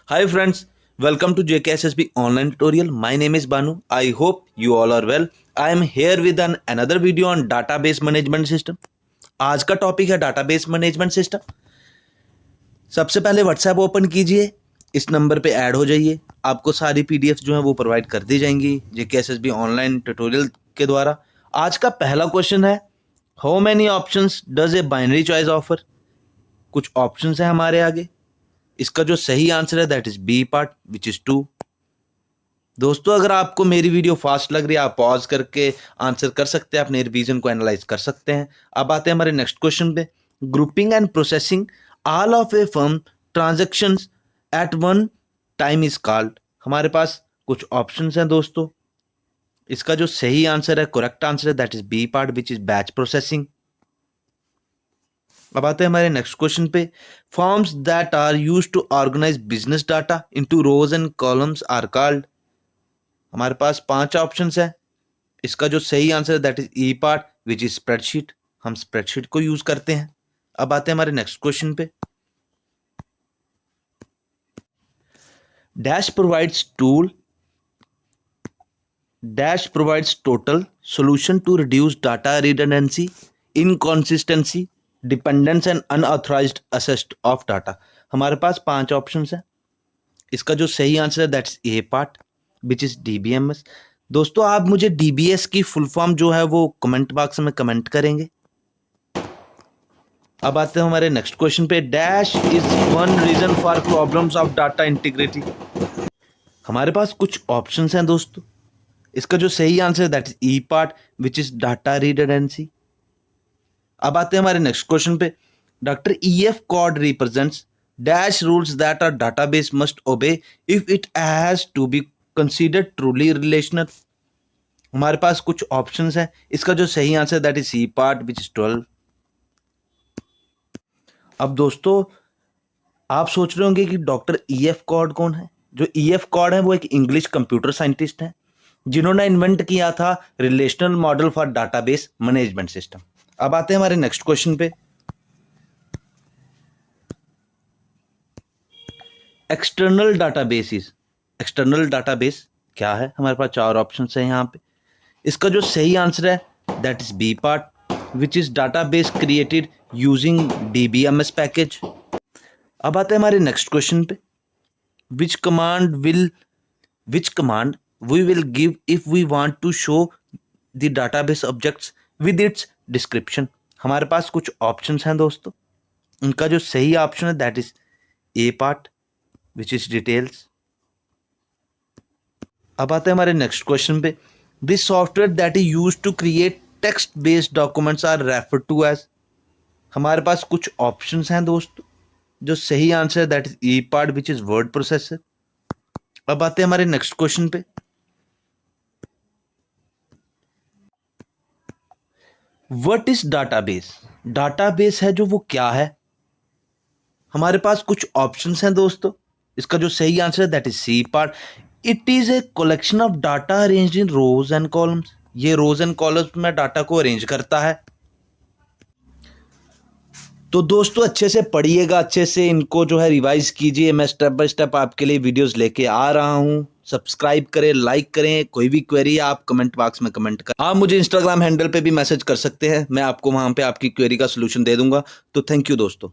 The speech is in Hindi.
Hi friends, welcome to JKSSB online tutorial. My name is Banu. I hope you all are well. I am here with another video on database management system. आज का टॉपिक है database management system. सबसे पहले व्हाट्सएप ओपन कीजिए, इस नंबर पे ऐड हो जाइए। आपको सारी पीडीएफ जो है वो प्रोवाइड कर दी जाएंगी JKSSB ऑनलाइन ट्यूटोरियल के द्वारा। आज का पहला क्वेश्चन है, how many options does a binary choice offer. कुछ ऑप्शंस है हमारे आगे, इसका जो सही आंसर है that is B part which is 2। दोस्तों अगर आपको मेरी वीडियो फास्ट लग रही है आप पॉज करके आंसर कर सकते हैं, अपने रिवीजन को एनालाइज कर सकते हैं। अब आते हैं हमारे नेक्स्ट क्वेश्चन पे, grouping and processing all of a firm transactions at one time is called. हमारे पास कुछ ऑप्शंस हैं दोस्तों, इसका जो सही आंसर है, करेक्ट आंसर है that is B part which is batch processing. अब आते हैं हमारे नेक्स्ट क्वेश्चन पे, forms that are used to organise business data into rows and columns are called. हमारे पास 5 ऑप्शंस है, इसका जो सही आंसर है that is E part which is spreadsheet. हम स्प्रेडशीट को यूज करते हैं। अब आते हैं हमारे नेक्स्ट क्वेश्चन पे, dash provides total solution to reduce data redundancy, inconsistency, dependence and unauthorised access of data. हमारे पास 5 ऑप्शंस हैं, इसका जो सही आंसर है that's a part which is DBMS. दोस्तों आप मुझे डीबीएस की फुल फॉर्म जो है वो कमेंट बॉक्स में कमेंट करेंगे। अब आते हैं हमारे नेक्स्ट क्वेश्चन पे, dash is one reason for problems of data integrity. हमारे पास कुछ ऑप्शंस हैं दोस्तों, इसका जो सही आंसर है that is E part which is data redundancy. अब आते हैं हमारे नेक्स्ट क्वेश्चन पे, doctor E F Codd represents dash rules that are database must obey if it has to be considered truly relational. हमारे पास कुछ ऑप्शंस हैं, इसका जो सही answer that is C part which is 12। अब दोस्तों आप सोच रहे होंगे कि डॉक्टर ईएफ कॉड कौन है। जो ईएफ कॉड है वो एक इंग्लिश कंप्यूटर साइंटिस्ट है जिन्होंने इन्वेंट किया था relational model for database management system. अब आते हैं हमारे नेक्स्ट क्वेश्चन पे, एक्सटर्नल डाटाबेस क्या है। हमारे पास 4 ऑप्शन है यहाँ पे, इसका जो सही आंसर है that is B part which is database created using DBMS package. अब आते हैं हमारे नेक्स्ट क्वेश्चन पे, which command we will give if we want to show the database objects with its description. हमारे पास कुछ ऑप्शंस हैं दोस्तों, उनका जो सही ऑप्शन है that is A part which is details. अब आते हैं हमारे नेक्स्ट क्वेश्चन पे, this software that is used to create text based documents are referred to as. हमारे पास कुछ ऑप्शंस हैं दोस्तों, जो सही आंसर है that is E part which is word processor. अब आते हैं हमारे नेक्स्ट क्वेश्चन पे, व्हाट इज डाटाबेस है जो वो क्या है। हमारे पास कुछ ऑप्शंस हैं दोस्तों, इसका जो सही आंसर है that is C part, it is a collection of data arranged in rows and columns. ये रोज एंड कॉलम्स में डाटा को अरेंज करता है। तो दोस्तों अच्छे से पढ़िएगा, अच्छे से इनको जो है रिवाइज कीजिए। मैं स्टेप बाय स्टेप आपके लिए वीडियोस लेके आ रहा हूँ। सब्सक्राइब करें, लाइक करें, कोई भी क्वेरी आप कमेंट बॉक्स में कमेंट करें। आप मुझे इंस्टाग्राम हैंडल पे भी मैसेज कर सकते हैं, मैं आपको वहाँ पे आपकी क्वेरी का सलूशन दे दूंगा। तो थैंक यू दोस्तों।